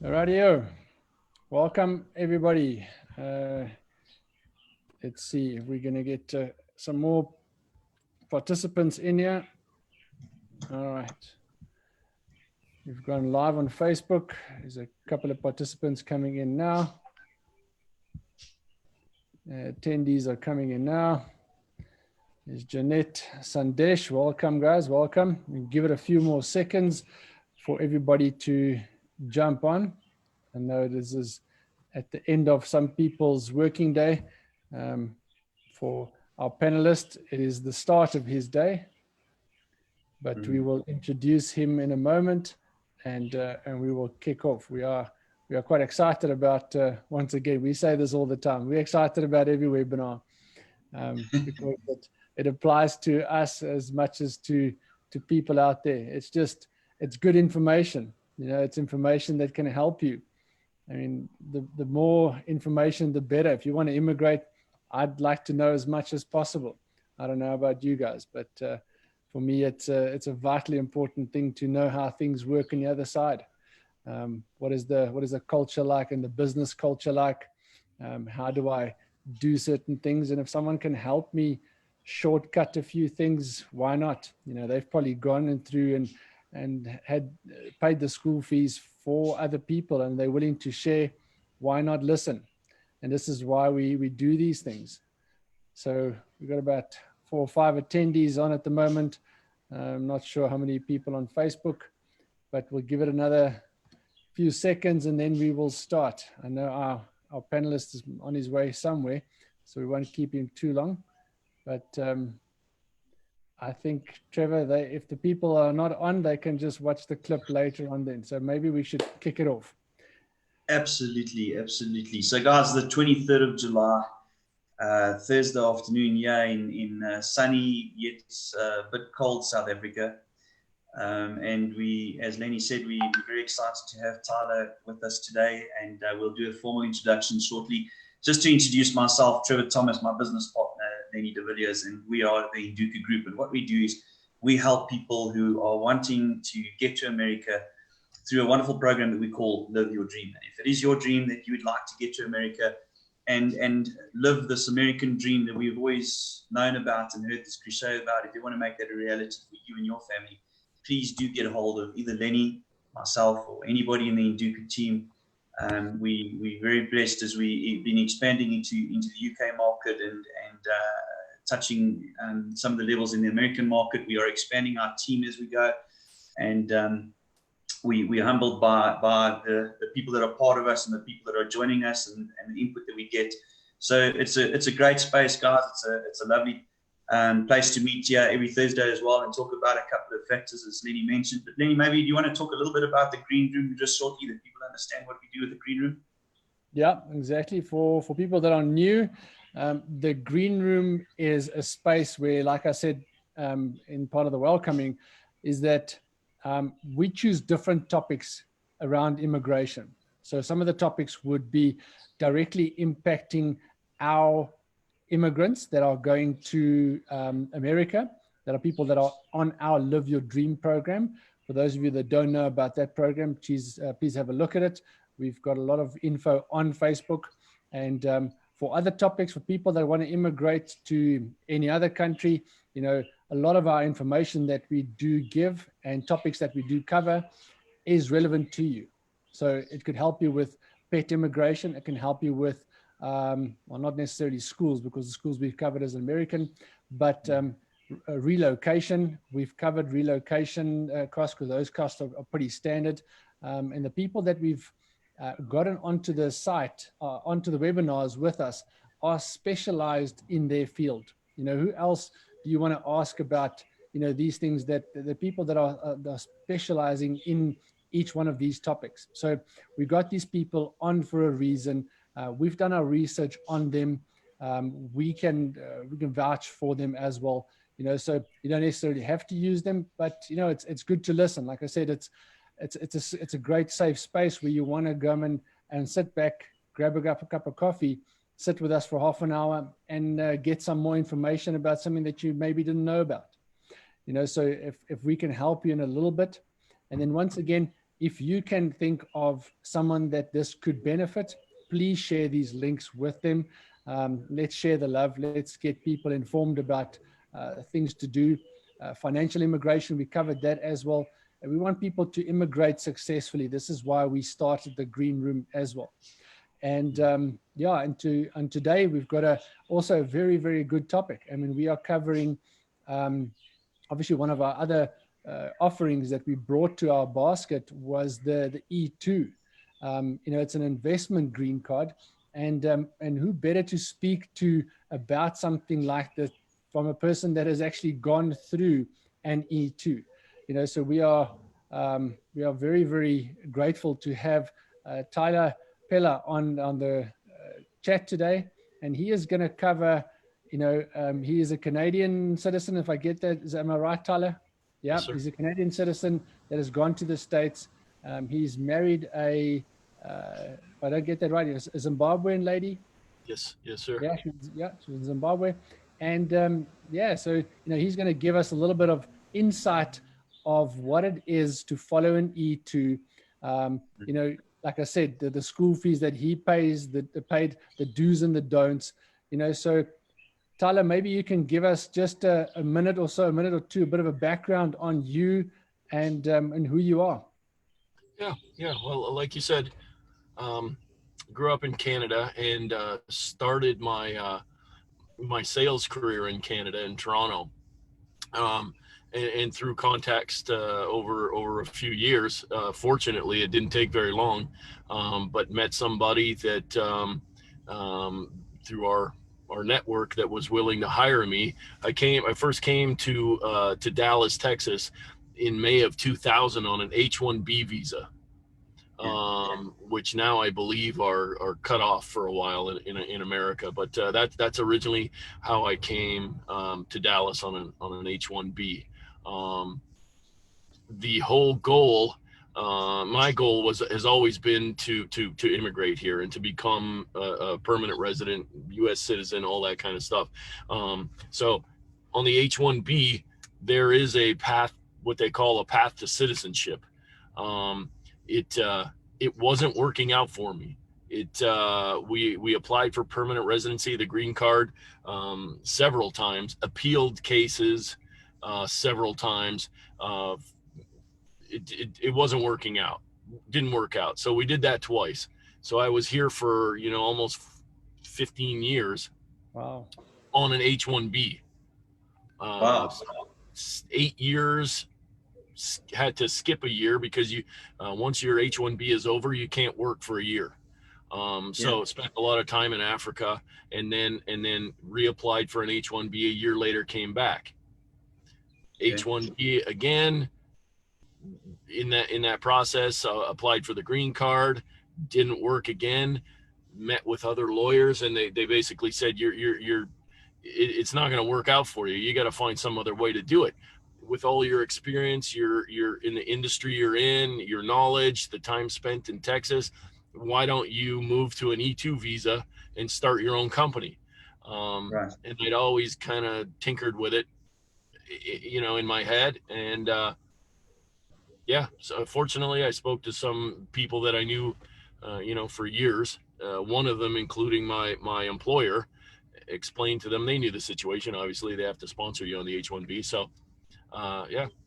Alrighty, welcome everybody. Let's see if we're going to get some more participants in here. All right. We've gone live on Facebook. There's a couple of participants coming in now. Attendees are coming in now. There's Jeanette Sandesh. Welcome, guys. Welcome. We'll give it a few more seconds for everybody to jump on. I know this is at the end of some people's working day. For our panelist, it is the start of his day, but we will introduce him in a moment, and we will kick off. We are quite excited about, once again, we say this all the time, we're excited about every webinar because it applies to us as much as to people out there. It's good information. It's information that can help you. I mean, the more information, the better. If you want to immigrate, I'd like to know as much as possible. I don't know about you guys, but for me, it's a vitally important thing to know how things work on the other side. What is the culture like and the business culture like? How do I do certain things? And if someone can help me shortcut a few things, why not? They've probably gone through and had paid the school fees for other people, and they're willing to share. Why not listen? And this is why we do these things. So we've got about 4 or 5 attendees on at the moment. I'm not sure how many people on Facebook, but we'll give it another few seconds and then we will start. I know our panelist is on his way somewhere, so we won't keep him too long. But I think, Trevor, if the people are not on, they can just watch the clip later on then. So maybe we should kick it off. Absolutely, absolutely. So, guys, the 23rd of July, Thursday afternoon here in sunny yet a bit cold South Africa. And we, as Lenny said, we're very excited to have Tyler with us today, and we'll do a formal introduction shortly. Just to introduce myself, Trevor Thomas, my business partner, Lenny de Villiers, and we are the Induka Group. And what we do is we help people who are wanting to get to America through a wonderful program that we call Live Your Dream. And if it is your dream that you would like to get to America and live this American dream that we've always known about and heard this cliche about, if you want to make that a reality for you and your family, please do get a hold of either Lenny, myself, or anybody in the Induka team. We're very blessed as we've been expanding into the UK market and touching some of the levels in the American market. We are expanding our team as we go, and we're humbled by the people that are part of us and the people that are joining us and the input that we get. So it's a great space, guys. It's a lovely place to meet here every Thursday as well and talk about a couple of factors, as Lenny mentioned. But Lenny, maybe do you want to talk a little bit about the Green Room just shortly, that people understand what we do with the Green Room? Yeah, exactly. For people that are new, the Green Room is a space where, like I said, in part of the welcoming, is that we choose different topics around immigration. So some of the topics would be directly impacting our immigrants that are going to America, that are people that are on our Live Your Dream program. For those of you that don't know about that program, please have a look at it. We've got a lot of info on Facebook. And for other topics, for people that want to immigrate to any other country, a lot of our information that we do give and topics that we do cover is relevant to you. So it could help you with pet immigration. It can help you with, well, not necessarily schools, because the schools we've covered as American, but relocation. We've covered relocation costs, because those costs are pretty standard. And the people that we've gotten onto the site, onto the webinars with us, are specialized in their field. Who else do you want to ask about, these things, that the people that are specializing in each one of these topics? So we got these people on for a reason. We've done our research on them. We can vouch for them as well. So you don't necessarily have to use them, but it's good to listen. Like I said, it's a great safe space where you want to go and sit back, grab a cup of coffee, sit with us for half an hour, and get some more information about something that you maybe didn't know about. So if we can help you in a little bit, and then once again, if you can think of someone that this could benefit, please share these links with them. Let's share the love. Let's get people informed about things to do. Financial immigration, we covered that as well. And we want people to immigrate successfully. This is why we started the Green Room as well. And yeah, and today we've got also a very, very good topic. I mean, we are covering obviously one of our other offerings that we brought to our basket was the E2. It's an investment green card, and who better to speak to about something like this from a person that has actually gone through an E2. So we are very, very grateful to have Tyler Pella on the chat today, and he is going to cover. He is a Canadian citizen, if I get that. Am I right, Tyler? Yeah, yes, he's a Canadian citizen that has gone to the States. He's married if I don't get that right, a Zimbabwean lady. Yes, sir. Yeah, she's in Zimbabwe. And so, he's going to give us a little bit of insight of what it is to follow an E2. Like I said, the school fees that he pays, the do's and the don'ts, so Tyler, maybe you can give us just a minute or two, a bit of a background on you and who you are. Yeah. Well, like you said, grew up in Canada and started my my sales career in Canada, in Toronto, and through contacts over a few years. Fortunately, it didn't take very long, but met somebody that through our network that was willing to hire me. I first came to Dallas, Texas in May of 2000 on an H-1B visa, which now I believe are cut off for a while in America. But that's originally how I came to Dallas on an H-1B. The whole goal, my goal has always been to immigrate here and to become a permanent resident, U.S. citizen, all that kind of stuff. So on the H-1B, there is a path, what they call a path to citizenship. It wasn't working out for me. We applied for permanent residency, the green card, several times, appealed cases several times. It wasn't working out, didn't work out. So we did that twice. So I was here for, almost 15 years. Wow. On an H-1B. Wow. 8 years, had to skip a year because once your H-1B is over, you can't work for a year. So spent a lot of time in Africa and then reapplied for an H-1B a year later, came back. H-1B again. In that process, applied for the green card, didn't work again, met with other lawyers, and they basically said, it's not going to work out for you. You got to find some other way to do it. With all your experience, you're in the industry you're in, your knowledge, the time spent in Texas, why don't you move to an E2 visa and start your own company? Right. And I'd always kind of tinkered with it, in my head. And, so fortunately I spoke to some people that I knew, for years. One of them, including my employer, explained to them, they knew the situation. Obviously they have to sponsor you on the H-1B. So,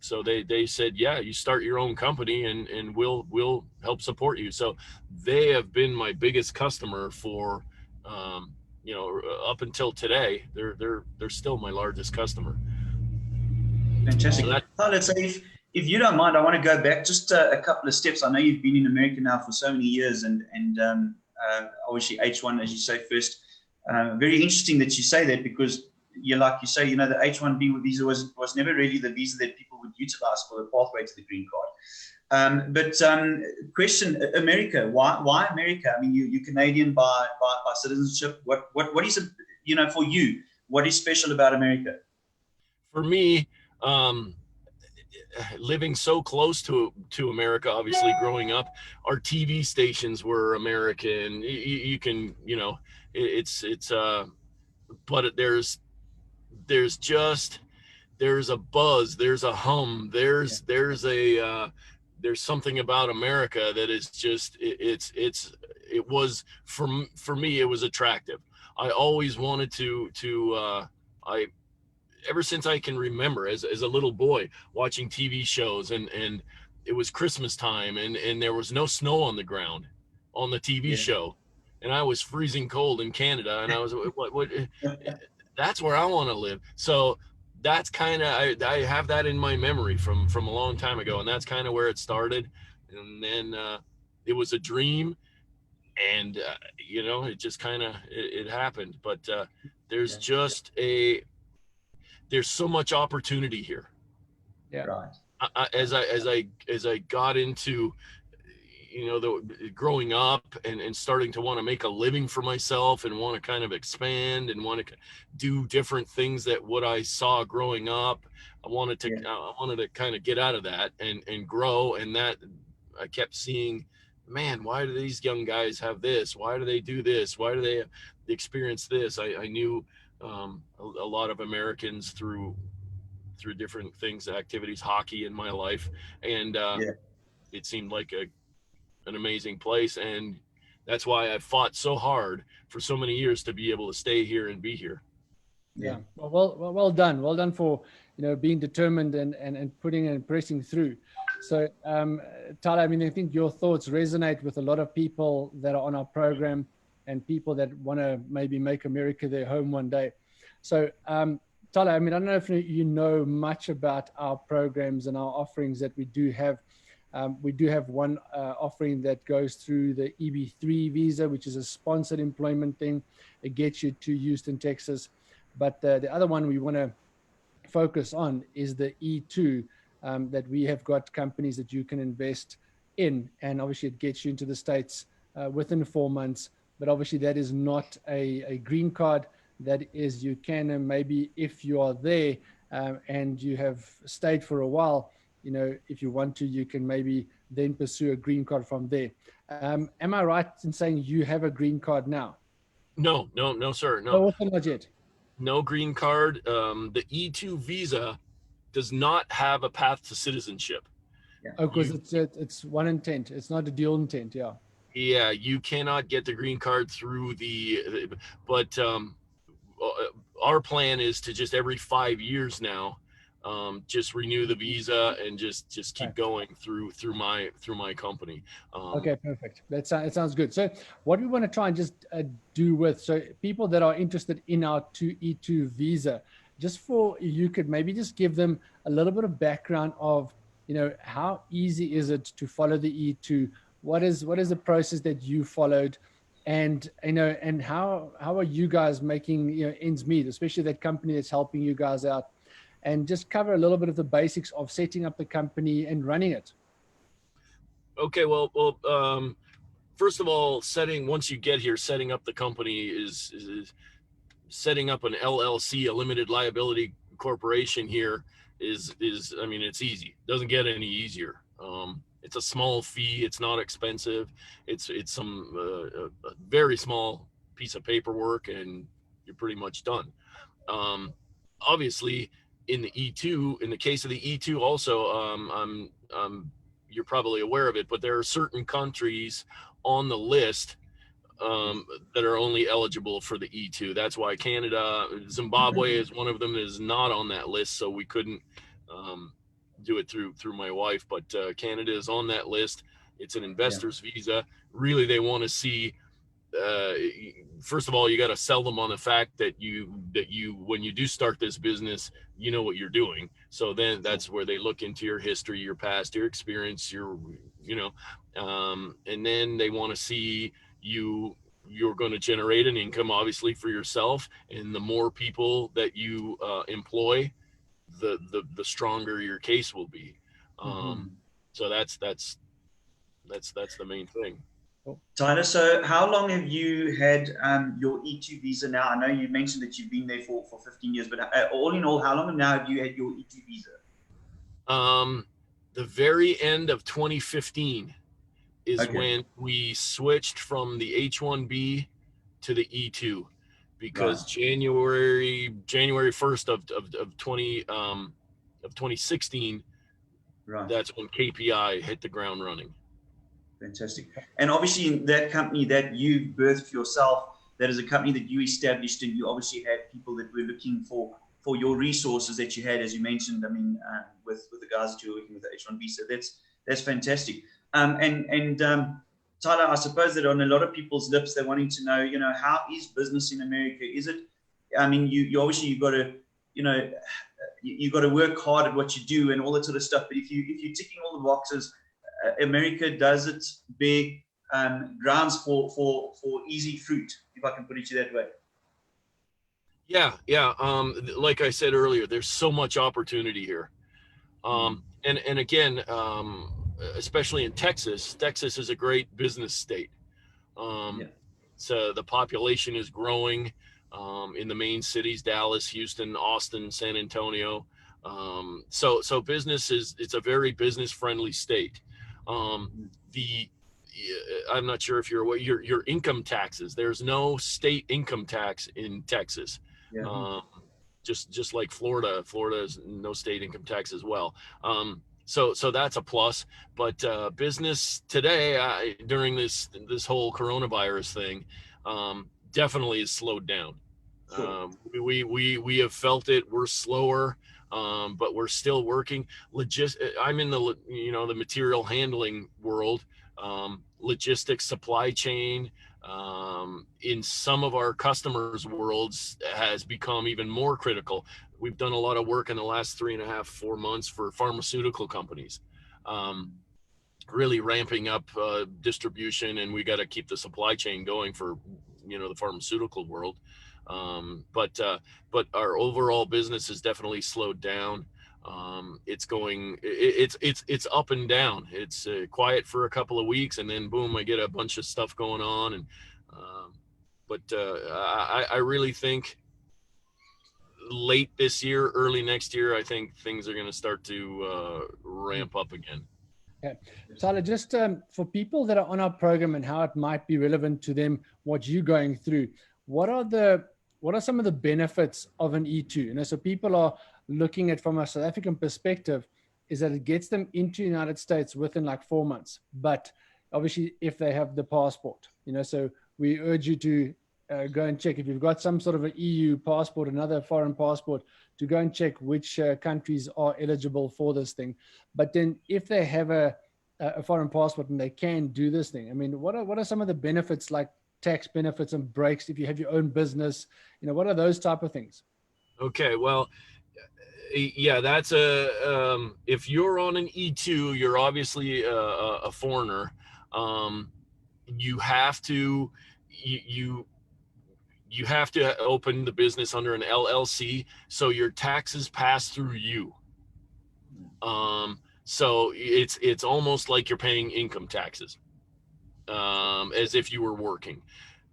so they said, you start your own company and we'll help support you. So they have been my biggest customer for, up until today. They're still my largest customer. Fantastic. So let's say, if you don't mind, I want to go back just a couple of steps. I know you've been in America now for so many years, and obviously H1, as you say, first. Very interesting that you say that, because like you say, the H-1B visa was never really the visa that people would utilize for the pathway to the green card. But question, America, why America? I mean, you're Canadian by citizenship. What is it, for you, what is special about America? For me, living so close to America, obviously growing up, our TV stations were American. You can, but there's a buzz, there's a hum, there's a there's something about America that is just, it was, for me, it was attractive. I always wanted I, ever since I can remember, as a little boy, watching TV shows, and it was Christmas time, and there was no snow on the ground on the TV Yeah. show, and I was freezing cold in Canada, and I was, what that's where I want to live. So that's kind of, I have that in my memory from a long time ago, and that's kind of where it started. And then it was a dream, and it just kind of, it happened. But there's just there's so much opportunity here. Yeah. Right. As I got into, the growing up, and starting to want to make a living for myself, and want to kind of expand, and want to do different things that what I saw growing up. I wanted to kind of get out of that and grow. And that I kept seeing, man, why do these young guys have this? Why do they do this? Why do they experience this? I knew a lot of Americans through different things, activities, hockey in my life. And it seemed like an amazing place. And that's why I fought so hard for so many years to be able to stay here and be here. Yeah. Well done. Well done for, being determined and putting and pressing through. So, Tyler, I mean, I think your thoughts resonate with a lot of people that are on our program, and people that want to maybe make America their home one day. So, Tyler, I mean, I don't know if you know much about our programs and our offerings that we do have. We do have one offering that goes through the EB3 visa, which is a sponsored employment thing. It gets you to Houston, Texas. But the other one we want to focus on is the E2, that we have got companies that you can invest in. And obviously it gets you into the States within 4 months. But obviously that is not a green card. That is, you can, maybe if you are there and you have stayed for a while, if you want to, you can maybe then pursue a green card from there. Am I right in saying you have a green card now? No, sir. No. Oh, also not yet. No green card. The E2 visa does not have a path to citizenship. Yeah. Oh, because it's one intent. It's not a dual intent. Yeah. Yeah, you cannot get the green card through but our plan is to just every 5 years now, just renew the visa and just keep going through my company. Okay, perfect. It sounds good. So what we want to try and just do with, so people that are interested in our E2 visa, just for, you could maybe just give them a little bit of background of, how easy is it to follow the E2? What is the process that you followed? And, and how are you guys making, ends meet, especially that company that's helping you guys out, and just cover a little bit of the basics of setting up the company and running it. Okay, well, first of all, once you get here, setting up the company is setting up an LLC, a limited liability corporation here is I mean, it's easy. It doesn't get any easier. It's a small fee. It's not expensive. It's some a very small piece of paperwork, and you're pretty much done. Obviously, in the E2, in the case of the E2, also, you're probably aware of it, but there are certain countries on the list that are only eligible for the E2. That's why Zimbabwe is one of them that is not on that list, so we couldn't do it through my wife. But Canada is on that list. It's an investor's visa. Really, they want to see. First of all, you got to sell them on the fact that you when you do start this business, you know what you're doing. So then that's where they look into your history, your past, your experience, and then they want to see you're going to generate an income, obviously, for yourself. And the more people that you employ, the stronger your case will be. So that's the main thing. Tyler, so how long have you had your E2 visa now? I know you mentioned that you've been there for 15 years, but all in all, how long now have you had your E2 visa? The very end of 2015 is when we switched from the H-1B to the E2, because January 1st of 2016, Right. That's when KPI hit the ground running. Fantastic. And obviously in that company that you birthed yourself, that is a company that you established, and you obviously had people that were looking for your resources that you had, as you mentioned, I mean, with the guys that you're working with, the H1 visa. That's fantastic. Tyler, I suppose that on a lot of people's lips, they're wanting to know, how is business in America? Is it, I mean, you obviously, you've got to, you've got to work hard at what you do and all that sort of stuff. But if you're ticking all the boxes, America does it big, grounds for easy fruit, if I can put it that way. Yeah. Like I said earlier, there's so much opportunity here. And again, especially in Texas. Texas is a great business state. So the population is growing in the main cities: Dallas, Houston, Austin, San Antonio. So business it's a very business friendly state. I'm not sure if you're aware, your income taxes. There's no state income tax in Texas. Just like Florida. Florida has no state income tax as well. So that's a plus. But business today, during this whole coronavirus thing, definitely is slowed down. Sure. We have felt it. We're slower, but we're still working. I'm in the material handling world, logistics, supply chain. In some of our customers' worlds has become even more critical. We've done a lot of work in the last 3.5-4 months for pharmaceutical companies, really ramping up distribution, and we got to keep the supply chain going for the pharmaceutical world. But our overall business has definitely slowed down. It's up and down. It's quiet for a couple of weeks, and then boom, I get a bunch of stuff going on. And I really think late this year, early next year, I think things are going to start to ramp up again. Okay. Tyler, just for people that are on our program and how it might be relevant to them, what you're going through, what are some of the benefits of an E2? So people are looking at, from a South African perspective, is that it gets them into the United States within like 4 months. But obviously, if they have the passport, so we urge you to go and check if you've got some sort of an EU passport, another foreign passport, to go and check which countries are eligible for this thing. But then if they have a foreign passport and they can do this thing, I mean, what are some of the benefits, like tax benefits and breaks if you have your own business? What are those type of things? Okay, well, yeah, that's if you're on an E2, you're obviously a foreigner. You have to you have to open the business under an LLC, so your taxes pass through you. So it's almost like you're paying income taxes, as if you were working.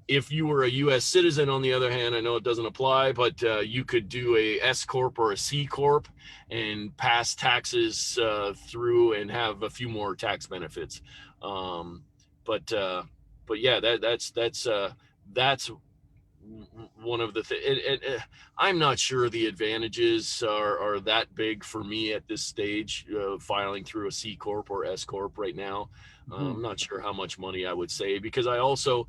If you were a U.S. citizen, on the other hand, I know it doesn't apply, but you could do a S Corp or a C Corp and pass taxes through and have a few more tax benefits. But yeah, that's one of the things. I'm not sure the advantages are that big for me at this stage, filing through a C Corp or S Corp right now. I'm not sure how much money I would save, because I also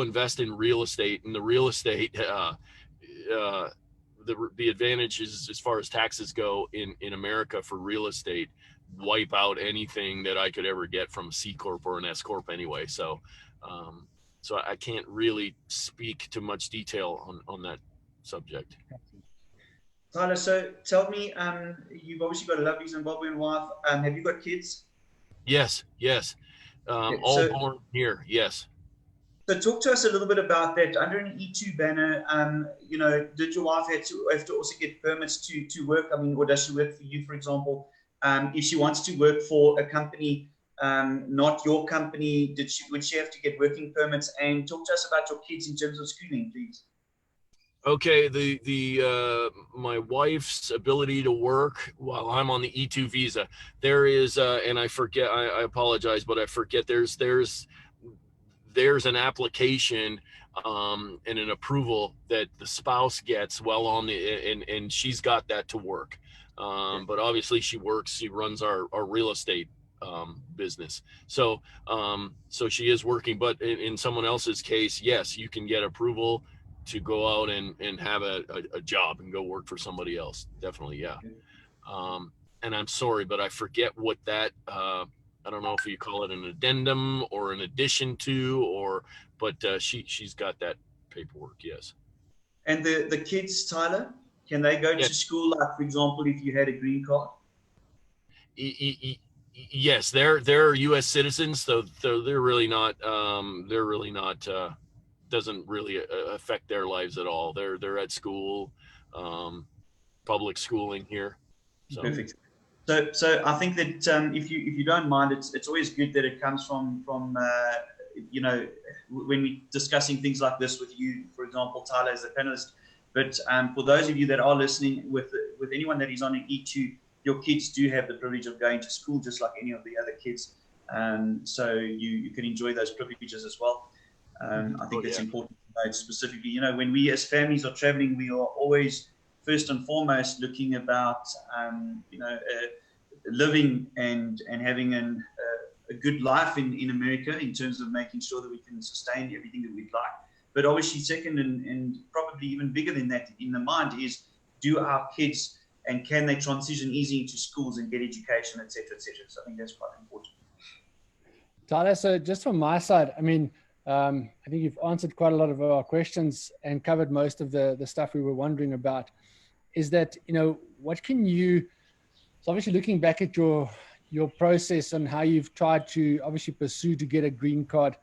invest in real estate, and the real estate, the advantages as far as taxes go in America for real estate wipe out anything that I could ever get from a C Corp or an S Corp anyway. So I can't really speak to much detail on that subject. Tyler, so tell me, you've obviously got a lovely Zimbabwean wife. Have you got kids? Yes. All born here. Yes. So talk to us a little bit about that. Under an E2 banner, did your wife have to also get permits to work? I mean, or does she work for you, for example? If she wants to work for a company, not your company, would she have to get working permits? And talk to us about your kids in terms of schooling, please. Okay, my wife's ability to work while I'm on the E2 visa, there is, and I forget, I apologize, but I forget, there's an application and an approval that the spouse gets while on and she's got that to work. But obviously she works, she runs our real estate business. So she is working, but in someone else's case, yes, you can get approval to go out and have a job and go work for somebody else. Definitely. Yeah. And I'm sorry, but I forget what that, I don't know if you call it an addendum or an addition to, but she's got that paperwork. Yes. And the kids, Tyler, can they go to school, like, for example, if you had a green card? Yes, they're U.S. citizens, so they're really not doesn't really affect their lives at all. They're at school, public schooling here. So. Perfect. So I think that if you don't mind, it's always good that it comes from you know, when we're discussing things like this with you, for example, Tyler as a panelist. But for those of you that are listening, with anyone that is on an E2, your kids do have the privilege of going to school just like any of the other kids. So you can enjoy those privileges as well. I think it's important to note specifically, you know, when we as families are traveling, we are always first and foremost looking about, you know, living and having a good life in America in terms of making sure that we can sustain everything that we'd like. But obviously second and probably even bigger than that in the mind is, do our kids and can they transition easy into schools and get education, et cetera, et cetera. So I think that's quite important. Tyler, so just from my side, I mean, I think you've answered quite a lot of our questions and covered most of the stuff we were wondering about. Is that, you know, what can you, so obviously looking back at your process and how you've tried to obviously pursue to get a green card,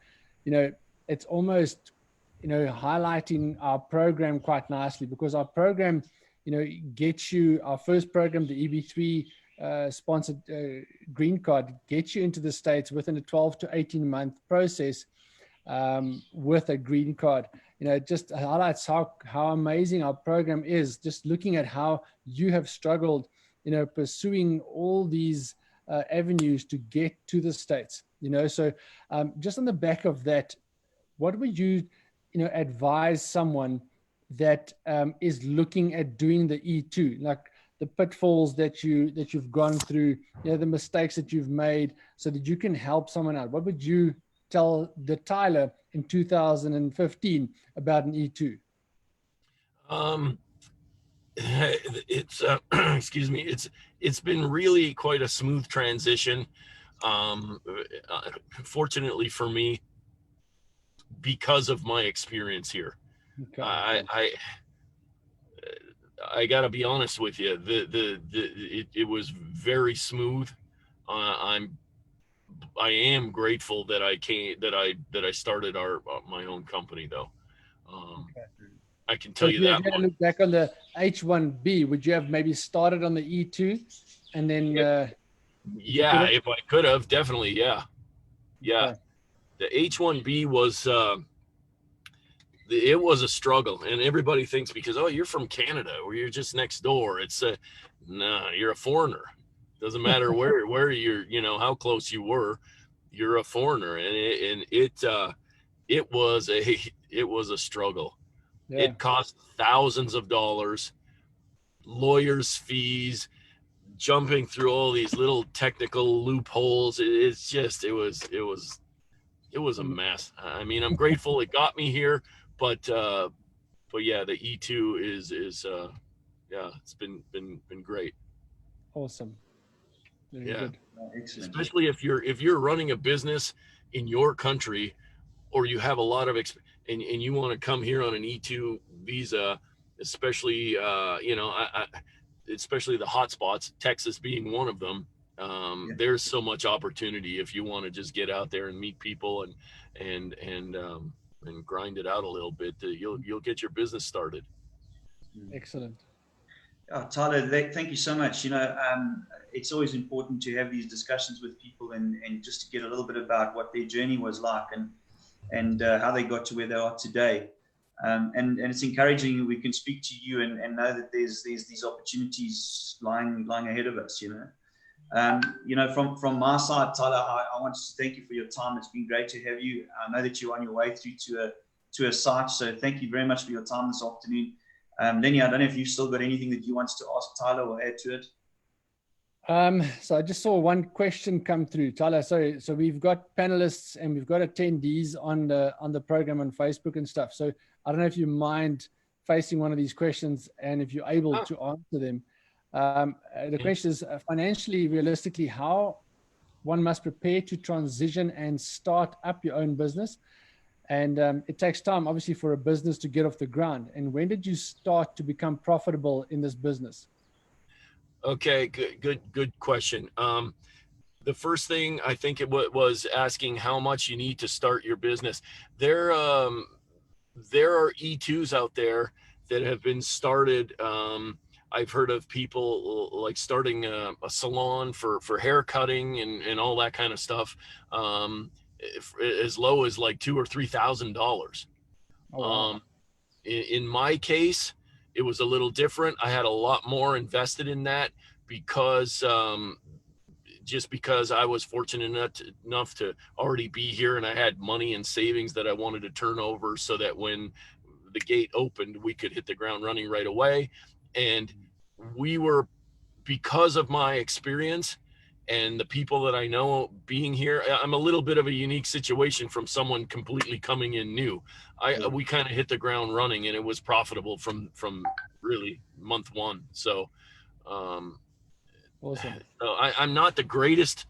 you know, it's almost, you know, highlighting our program quite nicely, because our program, you know, gets you, our first program, the EB3 sponsored green card, gets you into the States within a 12 to 18 month process with a green card. You know, it just highlights how amazing our program is, just looking at how you have struggled, you know, pursuing all these avenues to get to the States, you know. So just on the back of that, what would you, you know, advise someone that is looking at doing the E2, like the pitfalls that you've gone through, you know, the mistakes that you've made, so that you can help someone out? What would you tell the Tyler in 2015 about an E2? It's excuse me, it's been really quite a smooth transition. Fortunately for me, because of my experience here. Okay. I gotta be honest with you. It was very smooth. I am grateful that I started my own company though. Okay. I can tell you that. If you look back on the H1B, would you have maybe started on the E2 and then? Yeah, if I could have, definitely. Yeah. Okay. The H1B was. It was a struggle, and everybody thinks because, oh, you're from Canada or you're just next door. It's no, you're a foreigner. Doesn't matter where you're, you know, how close you were, you're a foreigner, and it was a struggle. Yeah. It cost thousands of dollars, lawyers' fees, jumping through all these little technical loopholes. It was a mess. I mean, I'm grateful it got me here. But yeah, the E2 is yeah, it's been great. Awesome. Very good. Especially if you're running a business in your country, or you have a lot of and you want to come here on an E2 visa, especially you know, especially the hot spots, Texas being one of them. There's so much opportunity if you want to just get out there and meet people and grind it out a little bit. You'll get your business started. Excellent. Tyler, thank you so much. You know, it's always important to have these discussions with people and just to get a little bit about what their journey was like and how they got to where they are today. And it's encouraging we can speak to you and know that there's these opportunities lying ahead of us. You know, from my side, Tyler, I want to thank you for your time. It's been great to have you. I know that you're on your way through to a site, so thank you very much for your time this afternoon. Lenny, I don't know if you've still got anything that you want to ask Tyler or add to it. So I just saw one question come through, Tyler. Sorry. So we've got panelists and we've got attendees on the program on Facebook and stuff. So I don't know if you mind facing one of these questions and if you're able to answer them. The question is financially, realistically, how one must prepare to transition and start up your own business. And it takes time, obviously, for a business to get off the ground. And when did you start to become profitable in this business? Okay, good question. The first thing I think it was asking how much you need to start your business. There are E2s out there that have been started. I've heard of people like starting a salon for hair cutting and all that kind of stuff, as low as like $2,000 or $3,000. Oh, wow. In my case, it was a little different. I had a lot more invested in that because just because I was fortunate enough to already be here and I had money and savings that I wanted to turn over so that when the gate opened, we could hit the ground running right away. And we were, because of my experience and the people that I know being here, I'm a little bit of a unique situation from someone completely coming in new. We kind of hit the ground running and it was profitable from really month one. So, Awesome. so I'm not the greatest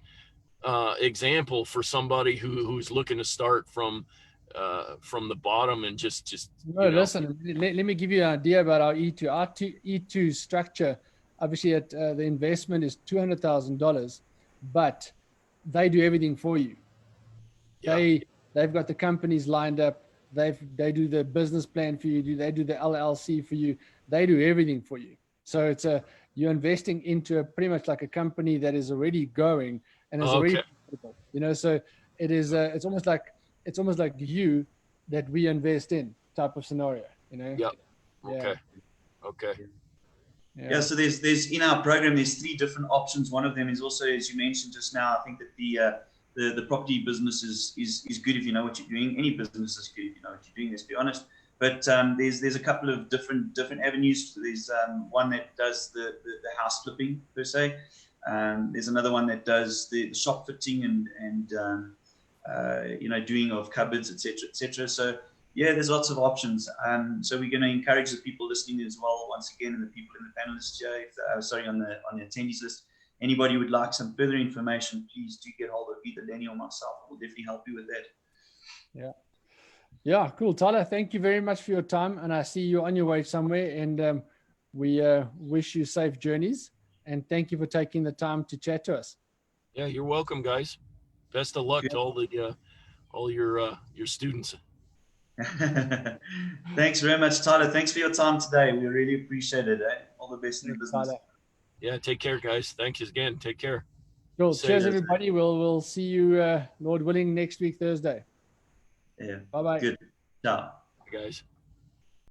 example for somebody who's looking to start from the bottom and just no, listen, let me give you an idea about our E2. Our E2 structure, obviously the investment is $200,000, but they do everything for you. They've got the companies lined up. They do the business plan for you. They do the LLC for you. They do everything for you. So you're investing into pretty much like a company that is already going and is already profitable. So it is it's almost like you that we invest in type of scenario. Yep. Okay. Yeah. So there's in our program there's 3 different options. One of them is also, as you mentioned just now, I think that the property business is good if you know what you're doing. Any business is good if you know what you're doing, let's be honest. But there's a couple of different avenues. There's one that does the house flipping per se. There's another one that does the shop fitting and doing of cupboards, etc. So yeah, there's lots of options. So we're going to encourage the people listening as well, once again, and the people in the panelists here, on the attendees list. Anybody who would like some further information, please do get hold of either Lenny or myself. We'll definitely help you with that. Yeah, cool. Tyler, thank you very much for your time. And I see you're on your way somewhere. And we wish you safe journeys. And thank you for taking the time to chat to us. Yeah, you're welcome, guys. Best of luck to all your students. Thanks very much, Tyler. Thanks for your time today. We really appreciate it. All the best in the business. Tyler. Yeah, take care, guys. Thank you again. Take care. Cool. Cheers, everybody. We'll see you, Lord willing, next week, Thursday. Yeah. Bye-bye. Good. Ciao. Bye, guys.